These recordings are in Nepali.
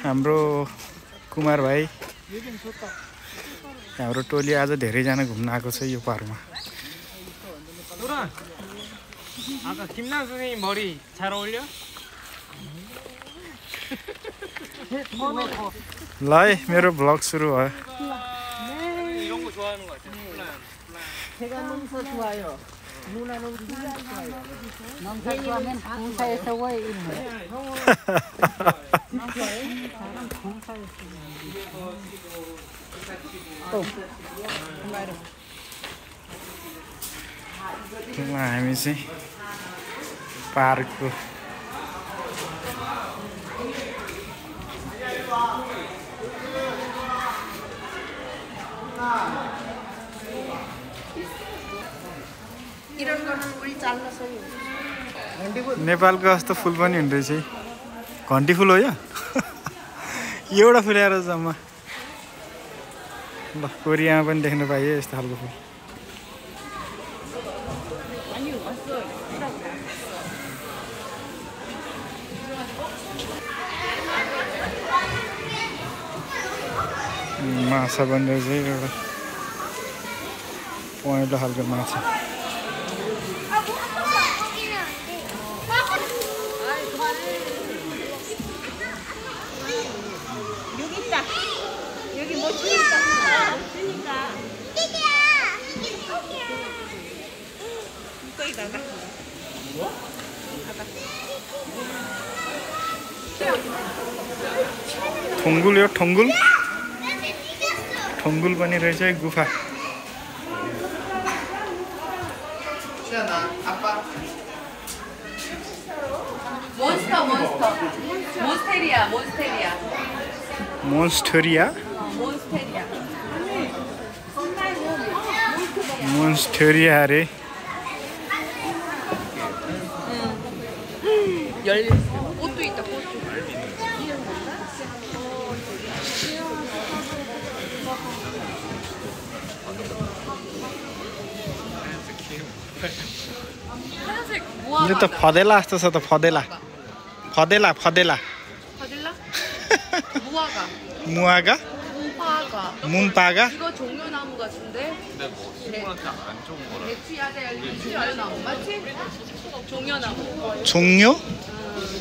हाम्रो कुमार भाइ हाम्रो टोली आज धेरैजना घुम्न आएको छ यो पार्कमा। 아까 김남 선생님 머리 잘 어울려? ल है मेरो भ्लग सुरु भयो। 이런 거 좋아하는 거 같아요. 제가 너무 좋아요. 누나는 좋아요. 남편이면 봉사에서 왜 있는 사람 봉사에서 हामी चाहिँ पार्कको नेपालको जस्तो फुल पनि हुँदो रहेछ है। घन्टी फुल हो यो एउटा फुल्याएर जम्मा। ल कोरियामा पनि देख्न पाइयो यस्तो खालको फुल। माछा बन्दै चाहिँ एउटा पहेँलो खालको माछा। 여기 뭐 주니까 이거이다가 ठुङ्गुल यो ठुङ्गुल ठुङ्गुल पनि रहेछ है गुफा। 몬스테리아 몬스테리아 몬스테리아 अरे 열린 꽃도 있다. 꽃도. यो त फदेला जस्तो छ त फदेला फदेला फदेला 파딜라? 무화과. मुआगा 문파가. 문파가 이거 종려나무 같은데? 근데 뭐 식물한테 안 좋은 거라. 대추야자 열린 종려나무 맞지? 종려나무. 종료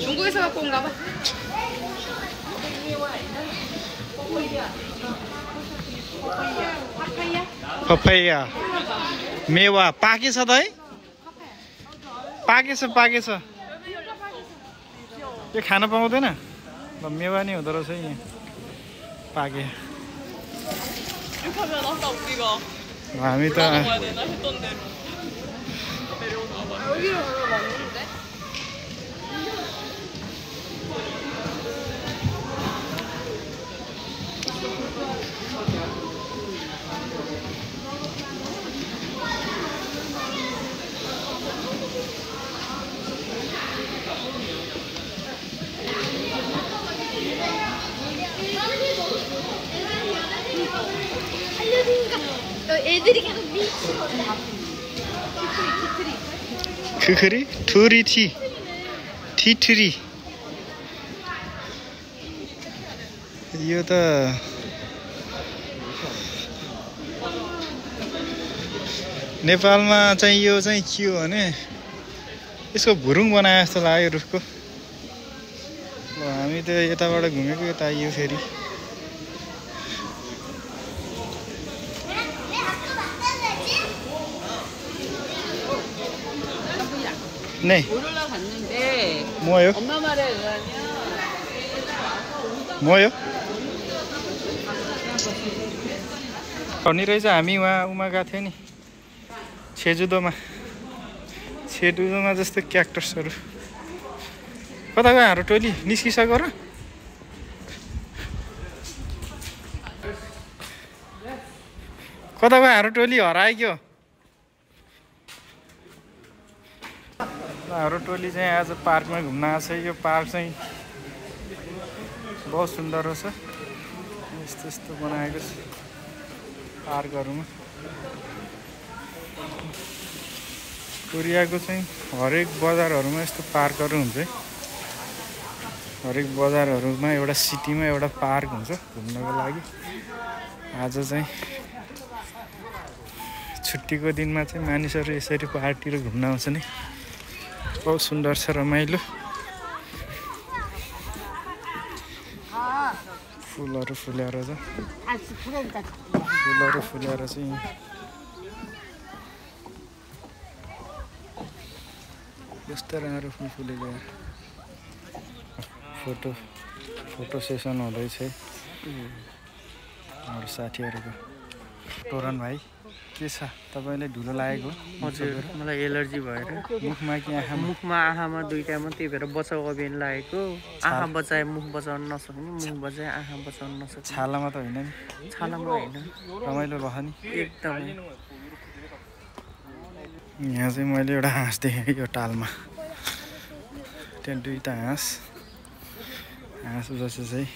중국에서 갖고 온가 봐. पपैया मेवा पाकेछ त है। पाकेछ यो खान पाउँदैन। ल मेवा नि हुँदो रहेछ यहाँ पाके। 이렇게 하면 아까 우리가 हामी त 먹어야 되나 했던 대로 내려오나 봐. 여기로 가면 맞는데? 애들이 계속 미쳐. 크크리 투리티 티트리 यो त नेपालमा चाहिँ यो चाहिँ के हो भने यसको भुरुङ बनाए जस्तो लाग्यो रुखको। हामी त यताबाट घुमेको यता आइयो फेरि। 네. 오르러 갔는데 뭐요? 엄마 말에 의하면 뭐요? भनिरहेछ हामी उहाँ उमा गएको थियो नि छेजुदोमा जस्तो क्याक्टसहरू। कता गयो हाम्रो टोली निस्किसक्यो र? कता गयो हाम्रो टोली हरायो। हाम्रो टोली चाहिँ आज पार्कमा घुम्न आएको छ। यो पार्क चाहिँ बहुत सुन्दर रहेछ। यस्तो यस्तो बनाएको छ पार्कहरूमा। कोरियाको चाहिँ हरेक बजारहरूमा यस्तो पार्कहरू हुन्छ। हरेक बजारहरूमा एउटा सिटीमा एउटा पार्क हुन्छ घुम्नको लागि। आज चाहिँ छुट्टीको दिनमा चाहिँ मानिसहरू यसरी पार्कतिर घुम्न आउँछ नि। बहुत सुन्दर छ, रमाइलो। फुलहरू फुलेर छ, फुलहरू फुलेर चाहिँ कस्तो राम्रो फुल फुलेको। फोटो सेसन हुँदैछ हाम्रो साथीहरूको। टोरन भाइ के छ, तपाईँले धुलो लागेको? हजुर, मलाई एलर्जी भएर मुखमा कि आँखामा? मुखमा आँखामा दुईटामा, त्यही भएर बचाउ अभियान लागेको। आँखा बचाए मुख बचाउन नसक्ने, मुख बचाए आँखा बचाउन नसक्ने। छालामा त होइन नि? छालामा होइन, रमाइलो रह नि एकदमै। यहाँ चाहिँ मैले एउटा हाँस देखेँ यो टालमा। त्यहाँ दुईटा हाँस जस्तो चाहिँ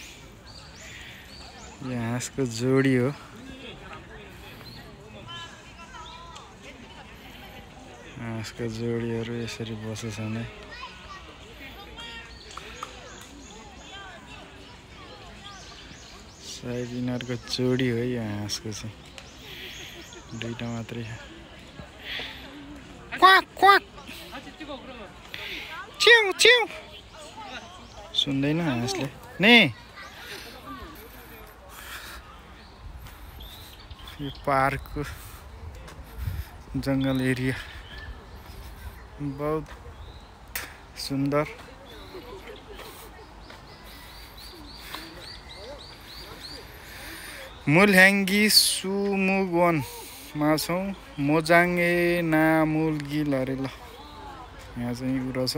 यो हाँसको जोडी हो। हाँसको जोडीहरू यसरी बसेछन् है। सायद यिनीहरूको जोडी हो यो हाँसको चाहिँ, दुईटा मात्रै। क्वाक क्वाक च्याउ च्याउ सुन्दैन हाँसले नि। यो पार्कको जङ्गल एरिया बहुत सुन्दर। मुलह्याङ्गी सुमुगवनमा छौँ, मोजाङ्गे नामुलगिल अरे। ल यहाँ चाहिँ उरो छ।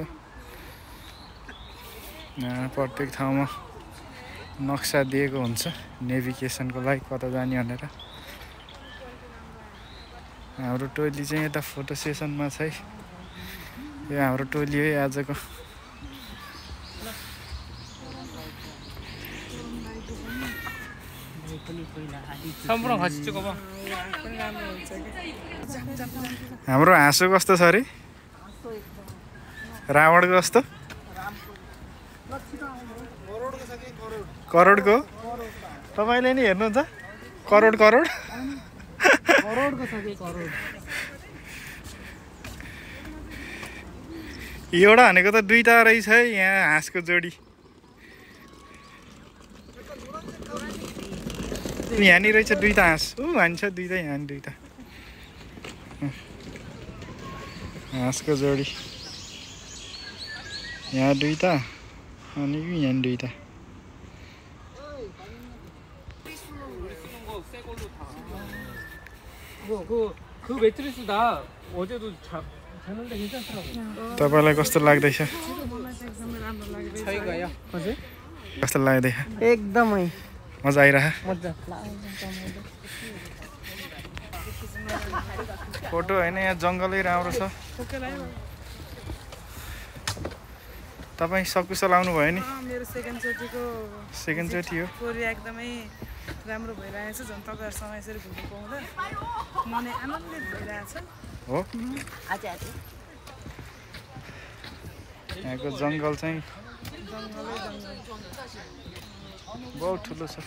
यहाँ प्रत्येक ठाउँमा नक्सा दिएको हुन्छ नेभिगेसनको लागि कता जाने भनेर। हाम्रो टोली चाहिँ यता फोटो सेसनमा छ है। यो हाम्रो टोली है आजको। हाम्रो हाँसो कस्तो छ अरे? रावणको कस्तो? करोडको? तपाईँले नि हेर्नुहुन्छ? करोड करोड एउटा भनेको त दुईटा रहेछ है यहाँ हाँसको जोडी। यहाँनिर रहेछ दुईटा हाँस। हान्छ दुईटा, यहाँ दुईटा हाँसको जोडी। यहाँ दुईटा अनि यहाँ दुईटा। 그 매트리스다. 어제도 잤는데 괜찮더라고. तपाईँलाई कस्तो लाग्दैछ? 차이가요? हजुर कस्तो लाग्दैछ? एकदमै मजा आइरह? मजा। फोटो होइन, यहाँ जङ्गलै राम्रो छ। तपाईँ सकुशल आउनु भयो नि? मेरो सेकेन्ड चोटि हो। कोरिया एकदमै राम्रो भइरहेछ। झन् तपाईँहरूसँग यसरी घुम्नु पाउँदा मनै आनन्दित भइरहेछ। हो, यहाँको जङ्गल चाहिँ बहुत ठुलो छ।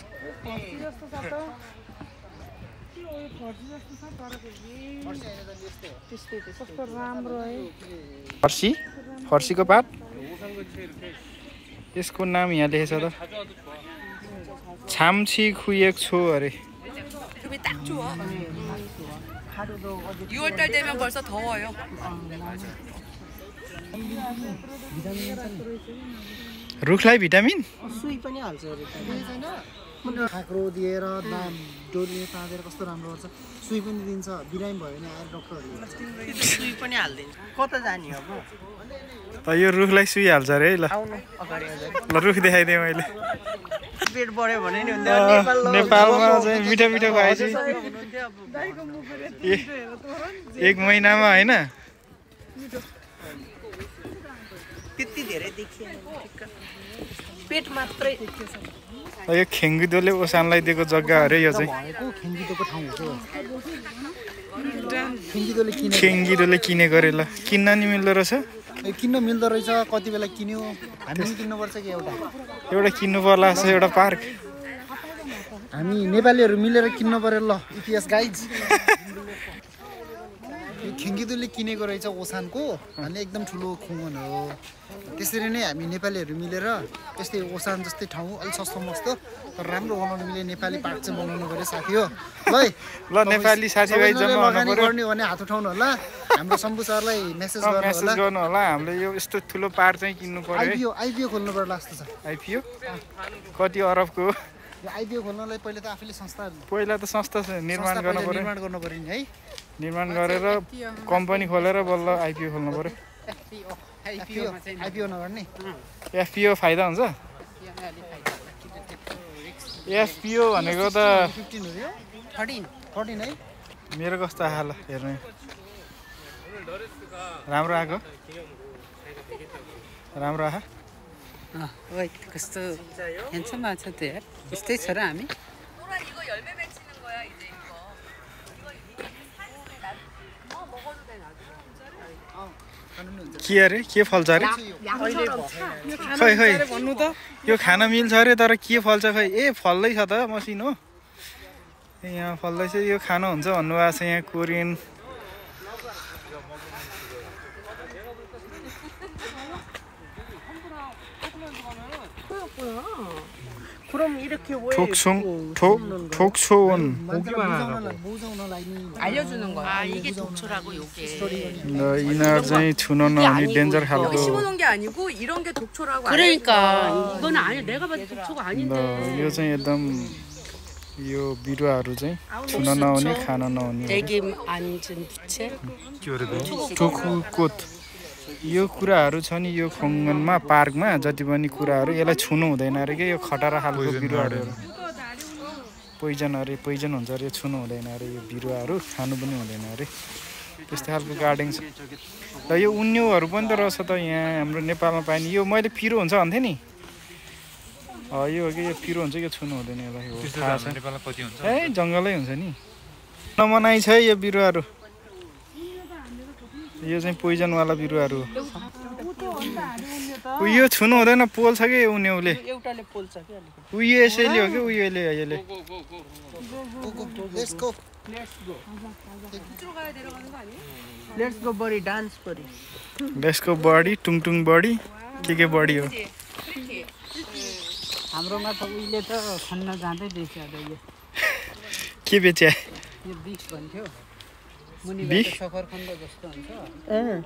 फर्सी, फर्सीको पात। यसको नाम यहाँ लेखेछ त, छाम्ची खुइएको छु अरे। 6월달 되면 벌써 더워요. रुखलाई भिटामिन सुई पनि हाल्छ अरे काँक्रो दिएर डोरीले ताँदेर कस्तो राम्रो गर्छ। सुई पनि दिन्छ, बिरामी भयो भने आएर डक्टरहरूले सुई पनि हाल्दिन्छ। कता जाने अब? त यो रुखलाई सुई हाल्छ अरे है। ल आउनु अगाडि ल रुख देखाइदिएँ मैले। पेट बढ्यो भने नि हुन्थ्यो। नेपालमा चाहिँ मिठो मिठो खाएपछि एक महिनामा होइन त्यति धेरै देखिएन, पेट मात्रै। यो खेङ्गिदोले ओसानलाई दिएको जग्गा अरे यो चाहिँ। खेङ्गिदोको ठाउँ हो। खेङ्गिदोले किने खेङ्गिदोले किनेको अरे। ल किन्न नि मिल्दो रहेछ। यो किन्न मिल्दो रहेछ कति बेला किन्यो हामी पनि किन्नुपर्छ कि एउटा किन्नु पर्ला जस्तो एउटा पार्क हामी नेपालीहरू मिलेर किन्न पर्यो ल इतिहास गाइज यो खेङ्गिदुले किनेको रहेछ ओसानको अनि एकदम ठुलो खुमन हो त्यसरी नै हामी नेपालीहरू मिलेर यस्तै ओसान जस्तै ठाउँ अलिक सस्तो मस्तो तर राम्रो बनाउनु मिले नेपाली पार्क चाहिँ बनाउनु पर्यो साथी हो ल नेपाली साथीभाइ जम्मा लगानी गर्ने भने हात उठाउनु होला हाम्रो शम्भु सरलाई मेसेज गर्नु होला हामीले यो यस्तो ठुलो पार्क चाहिँ किन्नु पर्यो आइपिओ खोल्नु पर्ला जस्तो छ आइपिओ कति अरबको यो आइपिओ खोल्नलाई पहिला त आफैले संस्था निर्माण गर्नु पर्यो नि है निर्माण गरेर कम्पनी खोलेर बल्ल आइपिओ खोल्नु पर्यो आइपिओ नगर्ने एफपिओ फाइदा हुन्छ एफपिओ भनेको त 15 हो यो 13 है मेरो कस्तो आहा ल हेर्नु राम्रो आएको राम्रो आहा कस्तो ह्यान्डसम आएको छ त यार यस्तै छ र हामी के अरे के फल्छ अरे खै खै यो खान मिल्छ अरे तर के फल्छ खै ए फल्दैछ त मसिनो यहाँ फल्दैछ यो खानु हुन्छ भन्नुभएको छ यहाँ कोरियन 그럼 이렇게 왜 톡초원 알려주는 거야. 아 이게 독초라고 요게. 이날 चाहिँ छुन नहुने डेन्जर खालको 여기 심어놓은 게 아니고 이런 게 독초라고. 그러니까 이거는 아니 내가 봐도 독초가 아닌데. यो चाहिँ एकदम यो बिरुवाहरू चाहिँ छुन नहुने खान नहुने 대김 안진 부채. टोकुकोत यो कुराहरू छ नि यो खङ्गनमा पार्कमा जति पनि कुराहरू यसलाई छुनु हुँदैन अरे के यो खटरा खालको बिरुवाहरू पोइजन हुन्छ अरे छुनु हुँदैन अरे यो बिरुवाहरू खानु पनि हुँदैन अरे त्यस्तै खालको गार्डन छ र यो उन्युहरू पनि त रहेछ त यहाँ हाम्रो नेपालमा पाइने यो मैले पिरो हुन्छ भन्थेँ नि यो हो कि यो पिरो हुन्छ यो छुनु हुँदैन यसलाई ए जङ्गलै हुन्छ नि नमनाइ छ यो बिरुवाहरू यो चाहिँ पोइजनवाला बिरुवाहरू हो यो छुनु हुँदैन पोल्छ कि उन्युले एउटाले पोल्छ के उयो यसैले हो कि उयोले यसले let's go buddy dance buddy let's go buddy टुङटुङ बडी के बडी हो हाम्रोमा त उहिले त खन्न जाँदै बेच्यो यो के बेच्या यो बिफ भन्थ्यो मुनिबाट सफरखण्ड जस्तो हुन्छ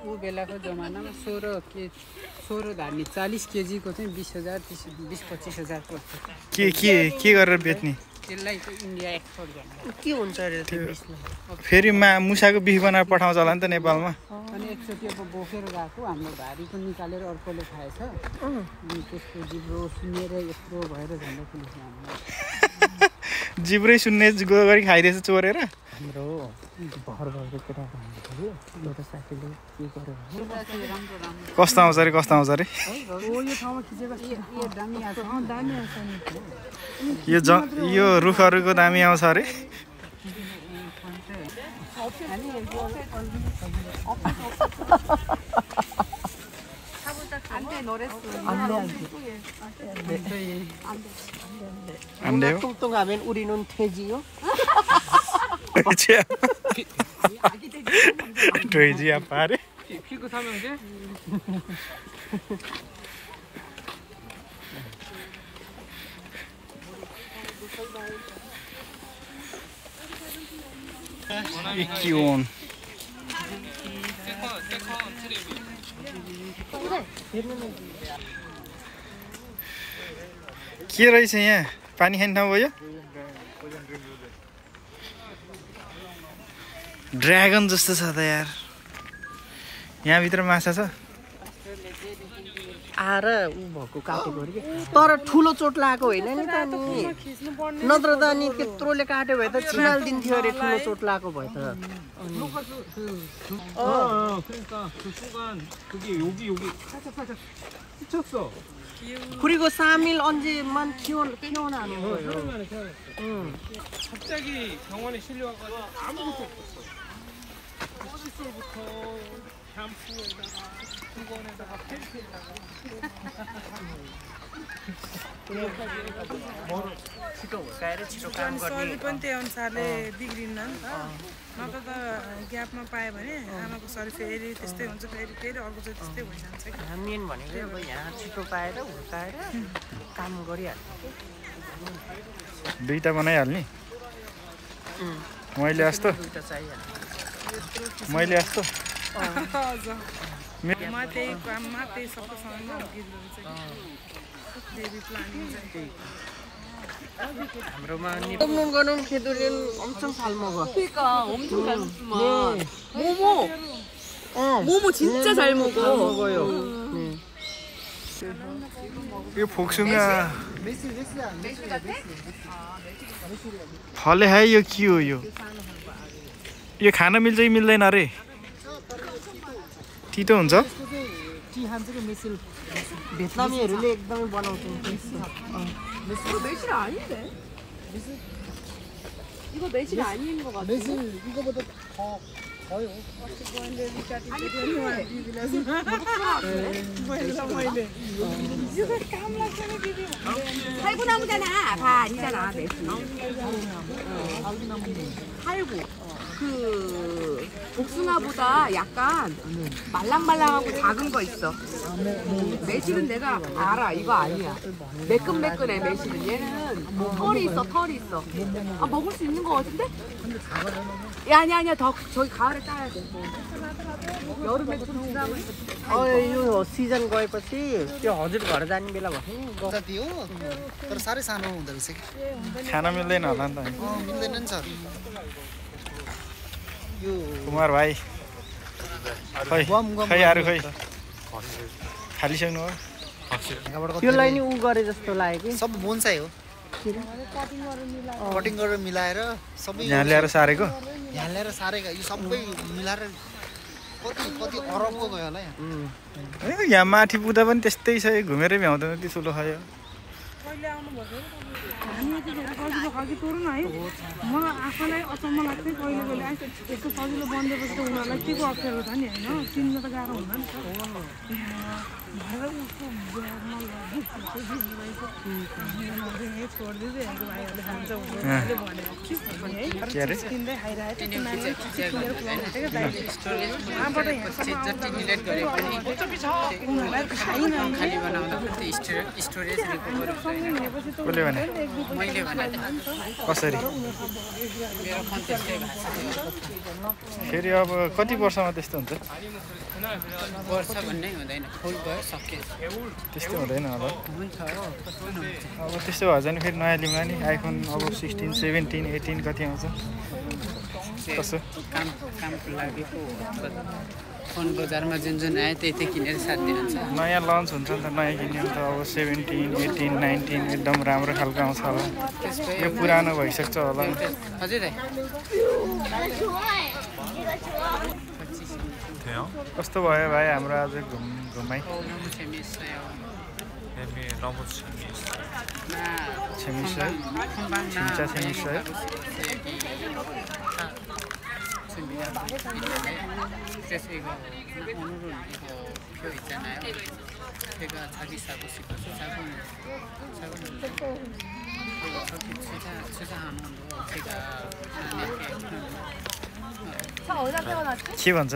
ऊ बेलाको जमानामा 16 धानी 40 केजीको चाहिँ 20,000 20-25,000 पर्थ्यो के गरेर बेच्ने त्यसलाई इन्डिया एक्सपोर्ट गर्ने के हुन्छ अरे त्यो फेरि मुसाको बिफ बनाएर पठाउँछ होला नि त नेपालमा अनि एकचोटि अब बोकेर गएको हाम्रो भारीको निकालेर अर्कोले खाएछ अनि त्यसको जिब्रो सुनेर यत्रो भएर झन्डै किन्छ हाम्रो जिब्रै सुन्ने गरी खाइदिएछ चोरेर हाम्रो भर भएको केटाको भन्दाखेरि एउटा साथीले के गर्यो कस्तो आउँछ अरे यो ठाउँमा खिचेको यो दामी आउँछ नि यो रुखहरूको दामी आउँछ अरे 안돼요? 뚱뚱하면 우리는 돼지요? 돼지 아빠래? 피구 삼형제? 이끼온 के रहेछ यहाँ पानी खाने ठाउँ भयो ड्रागन जस्तो छ त यार यहाँभित्र माछा छ आएर ऊ भएको काटेको अरे तर ठुलो चोट लागेको होइन नि त नि नत्र त अनि त्यत्रोले काट्यो भए त छिनालिदिन्थ्यो अरे ठुलो चोट लागेको भए त खु리고 3일 언제만 키워나는 거예요. 갑자기 병원에 실려와가지고 아무것도 없었어. 어디서부터 छिटो हुर्काएर छिटो काम अनि गर्ने शरीर पनि त्यही अनुसारले बिग्रिन्न नि त नत्र त ग्यापमा पायो भने आमाको शरीर फेरि त्यस्तै हुन्छ फेरि अर्को चाहिँ त्यस्तै भइजान्छ कि मेन भनेको अब यहाँ छिटो पाएर हुर्काएर काम गरिहाल्नु दुईटा बनाइहाल्ने मैले जस्तो दुईटा चाहिहाल्छ मैले जस्तो म त्यही काममा त्यही सबै समयमा गीत गाउँछु बेबी प्लानिङ चाहिँ हाम्रोमा 엄청 잘 먹어. 그러니까 엄청 잘 먹지만. 모모 진짜 잘 먹어. 먹어요. यो फोक्सुङ्गा फले है यो के हो यो खान मिल्छ कि मिल्दैन अरे तितो हुन्छ टी खान्छ कि मेसिल भियतनामीहरूले एकदमै बनाउँछन् 이거 매실 아닌데? 이거 매실 아닌 것 같아. 매실 이거보다 더요. 살구나무잖아. 다 아니잖아. 매실. 살구. 그 복숭아보다 약간 말랑말랑하고 작은 거 있어. 매실은 내가 알아. 이거 아니야. 매끈매끈해 매실은. 얘는 털이 있어. 털이 있어. 아 먹을 수 있는 거 같은데? 야 아니야. 더 저기 가을에 따야 돼. 여름에 좀 지나고 있어. यो सिजन गएपछि त्यो हजुर घर जाने बेला भयो जति हो तर साह्रै सानो हुँदो रहेछ कि खान मिल्दैन होला नि त मिल्दैन नि सर यो कुमार भाइ खै खै अरू खै खालिसक्नु हो त्यसलाई नि उ गरे जस्तो लाग्यो कि सबै बोन्साई हो कटिङ गरेर मिलाएर सबै यहाँ ल्याएर सारेको यहाँ ल्याएर सारेको यो सबै मिलाएर कति अरबको गयो होला यहाँ यहाँ माथि पुग्दा पनि त्यस्तै छ घुमेरै भ्याउँदैन त्यति ठुलो खयो कहिले आउनुभएको हामी यतिखेर सजिलो खालको तोर्नु है मलाई आफैलाई अचम्म लाग्थ्यो कहिले कहिले यस्तो सजिलो बनिदिएपछि त उनीहरूलाई के को अप्ठ्यारो छ नि होइन चिन्न त गाह्रो हुँदैन नि भएर उसको छोडिदिँदै भाइहरूले खान्छ भनेर किन्दै खाली बनाउँदा स्टोरेज रिकभर कसले भने मैले भने कसरी मेरो फोन त्यस्तै भएको फेरि अब कति वर्षमा त्यस्तो हुन्छ वर्ष भन्ने हुँदैन फुल भयो सके त्यस्तो हुँदैन होला हुन्छ अब त्यस्तो भएछ भने फेरि नयाँ लिउँला नि आइफोन अब 16, 17, 18 कति आउँछ कसो कामको लागि फोन बजारमा जुन आयो त्यही किनेर साथी हुन्छ नयाँ लन्च हुन्छ नि त नयाँ किन्यो भने त अब 17, 18, 19 एकदम राम्रो खालको आउँछ होला यो पुरानो भइसक्छ होला हजुर कस्तो भयो भाइ हाम्रो आज घुमाइ 재밌어요? 진짜 재밌어요? 그래서 이거 오늘은 이거 표 있잖아요. 제가 자기 사고 싶어서 사고는 그리고 저기 투자하는 거 제가 के भन्छ